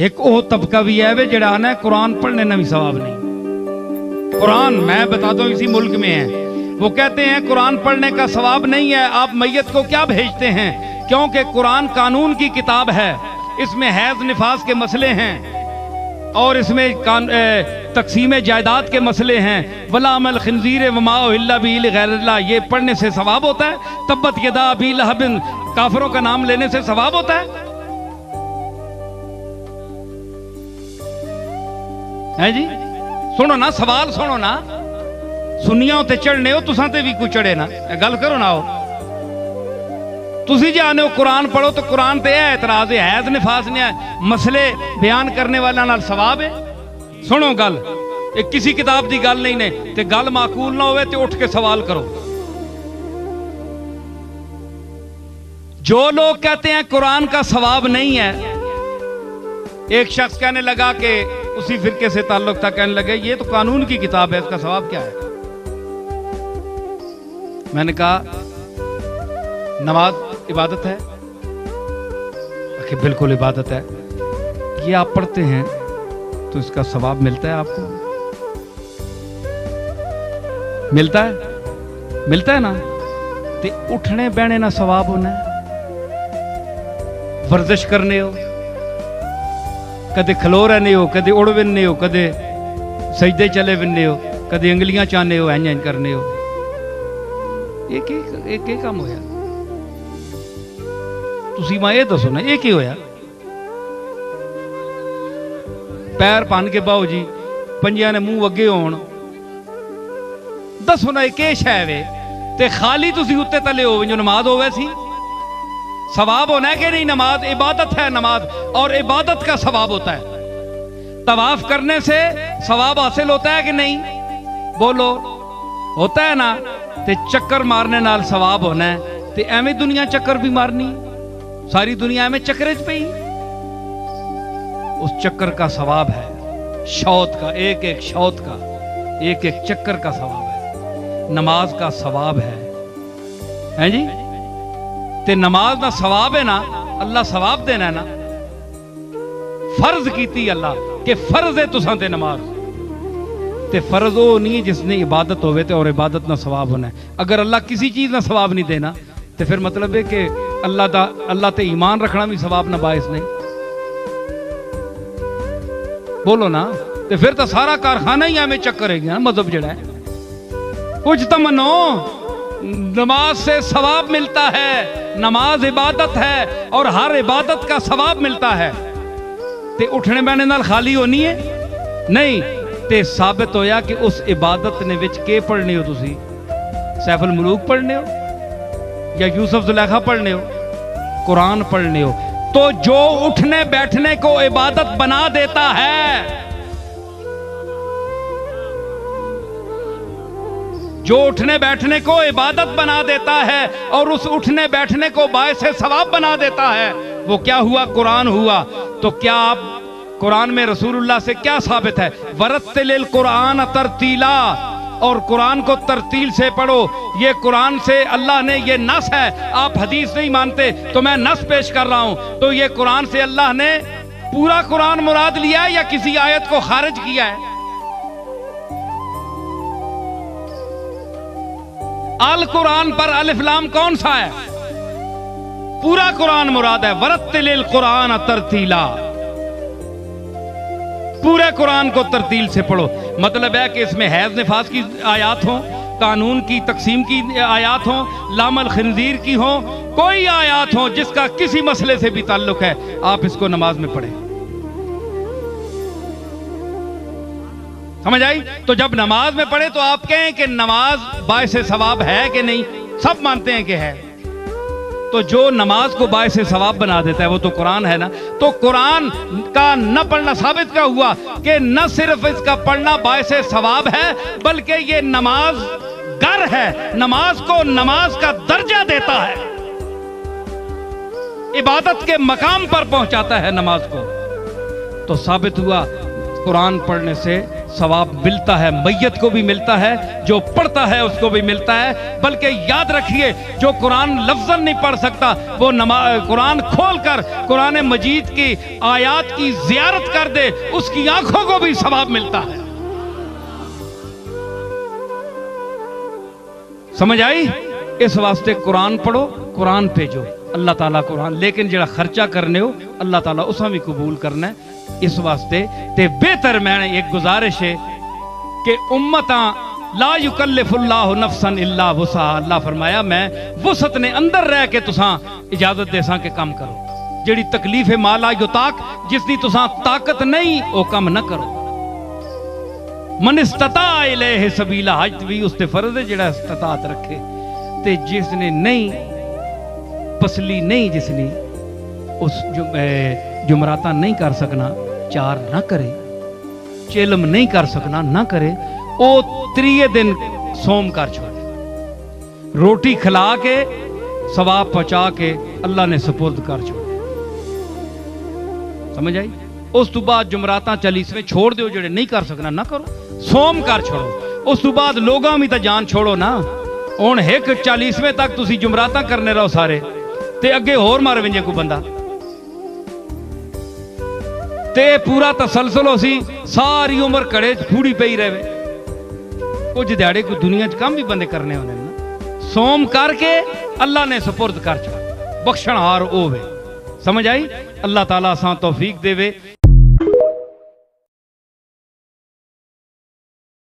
एक वो तबका भी है वे जड़ा आना कुरान पढ़ने ना भी सवाब नहीं। कुरान मैं बताता हूँ इसी मुल्क में है, वो कहते हैं कुरान पढ़ने का सवाब नहीं है, आप मैयत को क्या भेजते हैं, क्योंकि कुरान कानून की किताब है, इसमें हैज निफास के मसले हैं और इसमें तकसीम जायदाद के मसले हैं। वला अमल खिंजीर वमा उहिल्ला बिही लिगैरिल्लाह, ये पढ़ने से सवाब होता है। तब्बत यदा अबी लहबिन, काफिरों का नाम लेने से सवाब होता है जी। सुनो ना, सवाल सुनो ना, सुनिया उत्ते चढ़ने हो, तुसां ते भी कोई चढ़े ना, गल करो ना। हो तुसी जाने हो कुरान पढ़ो तो कुरान ते है एतराज है, हैज निफास ने मसले बयान करने वाला नाल सवाब है। सुनो गल, एक किसी किताब की गल नहीं ने ते गल माकूल ना होवे ते उठ के सवाल करो। जो लोग कहते हैं कुरान का सवाब नहीं है, एक शख्स कहने लगा कि उसी फिरके से ताल्लुक था, कहने लगे ये तो कानून की किताब है, इसका सवाब क्या है। मैंने कहा नमाज इबादत है। आखिर बिल्कुल इबादत है, ये आप पढ़ते हैं तो इसका सवाब मिलता है आपको, मिलता है ना। ते उठने बहने ना सवाब होना है, वर्जिश करने हो, कदे खलो रहने हो, कदे उड़ विनने हो, कदे सजदे चले विनने हो, कदे अंगलियां चाहने हो, इंज करने हो। एक काम होया, तुसी मां ये दसो ना ये की होया। पैर भन के बाओ जी, पंजियां ने मुंह अगे होण, दसो ना ये शै वे, ते खाली तुसी उत्ते तले हो जो नमाज होवे सी, सवाब होना है कि नहीं। नमाज इबादत है, नमाज और इबादत का सवाब होता है। तवाफ करने से सवाब हासिल होता है कि नहीं, बोलो, होता है ना। ते चक्कर मारने नाल सवाब होना है, ते एवें दुनिया चक्कर भी मारनी, सारी दुनिया में चक्कर च पई, उस चक्कर का सवाब है। शौत का एक एक शौत का एक एक चक्कर का सवाब है, नमाज का सवाब है जी। ते नमाज का सवाब है ना, अल्लाह सवाब देना है ना, फर्ज कीती अल्लाह के फर्ज है तुसां ते नमाज, ते फर्ज वो नहीं जिसने इबादत होवे ते और इबादत ना सवाब होना है। अगर अल्लाह किसी चीज ना सवाब नहीं देना तो फिर मतलब है कि अल्लाह ते ईमान रखना भी सवाब ना बायस नहीं, बोलो ना। तो फिर तो सारा कारखाना ही हमें चक्कर है मजहब जड़ा है। कुछ तो मनो, नमाज से सवाब मिलता है, नमाज इबादत है और हर इबादत का सवाब मिलता है। ते उठने बैठने नाल खाली होनी है नहीं, ते साबित होया कि उस इबादत ने विच के पढ़ने हो, तुसी सैफुल मुलूक पढ़ने हो या यूसुफ जुलेखा पढ़ने हो, कुरान पढ़ने हो। तो जो उठने बैठने को इबादत बना देता है, जो उठने बैठने को इबादत बना देता है और उस उठने बैठने को बायसे सवाब बना देता है, वो क्या हुआ, कुरान हुआ। तो क्या आप कुरान में रसूलुल्लाह से क्या साबित है, वरत्तिलिल कुरान तरतीला, और कुरान को तरतील से पढ़ो। ये कुरान से अल्लाह ने, ये नस है, आप हदीस नहीं मानते तो मैं नस पेश कर रहा हूं। तो ये कुरान से अल्लाह ने पूरा कुरान मुराद लिया है या किसी आयत को खारिज किया है। अल कुरान पर अलिफ लाम कौन सा है, पूरा कुरान मुराद है। वरत्तिलिल कुरान तरतीला, पूरे कुरान को तरतील से पढ़ो। मतलब है कि इसमें हैज निफास की आयात हो, कानून की तकसीम की आयात हो, लामल खिंजीर की हो, कोई आयात हो जिसका किसी मसले से भी ताल्लुक है, आप इसको नमाज में पढ़ें। समझ आई। तो जब नमाज में पढ़े तो आप कहें कि नमाज बायसे सवाब है कि नहीं, सब मानते हैं कि है। तो जो नमाज को बायसे सवाब बना देता है वो तो कुरान है ना। तो कुरान का न पढ़ना साबित क्या हुआ कि न सिर्फ इसका पढ़ना बायसे सवाब है, बल्कि ये नमाज गर है, नमाज को नमाज का दर्जा देता है, इबादत के मकाम पर पहुंचाता है नमाज को। तो साबित हुआ कुरान पढ़ने से सवाब मिलता है, मैयत को भी मिलता है, जो पढ़ता है उसको भी मिलता है। बल्कि याद रखिए, जो कुरान लफ्ज़न नहीं पढ़ सकता वो कुरान खोलकर कुरान मजीद की आयात की ज़ियारत कर दे, उसकी आंखों को भी सवाब मिलता है। समझ आई? इस वास्ते कुरान पढ़ो, कुरान भेजो, अल्लाह ताला कुरान, लेकिन जड़ा खर्चा करने हो अल्लाह ताला उसा भी कबूल करना है। इस वास्ते ते बेहतर मैंने एक गुजारिश है कि उम्मता ला युकल्लिफुल्लाहु नफ्सन इल्ला वुसअहा। अल्लाह फरमाया मैं वुसअत ने अंदर रह के तुसा इजाजत देसा के काम करो। जेड़ी तकलीफ है माला युताक, जिसकी तुसा ताकत नहीं वो काम न करो। मन इस्तता इलैहि सबीला, हज भी उसते फर्ज है जेड़ा इस्तात रखे, ते जिसने नहीं पसली नहीं, जिसने उस जुमराता नहीं कर सकना, चार ना करे, चेलम नहीं कर सकना ना करे, ओ त्रिये दिन सोम कर छोड़े, रोटी खिला के सवाब पहुंचा के अल्लाह ने सुपुर्द कर छोड़े। समझ आई? उस तो बाद जुमराता 40वें छोड़ दो, जेड़े नहीं कर सकना ना करो, सोम कर छोड़ो। उस तो बाद लोगों भी तो जान छोड़ो ना। हुण एक 40वें तक तुसी जुमराता करने रहो सारे, ते अगे होर मार वेंजे को बंदा, ते पूरा तसलसल हो सी, सारी उम्र कड़े फूड़ी पई रहे। कुछ दिहाड़े को दुनिया च काम भी बंदे करने होने ना। सोम करके अल्लाह ने सुपुर्द कर छोड़, बख्शणहार होवे। समझ आई? अल्लाह ताला असां तौफीक देवे।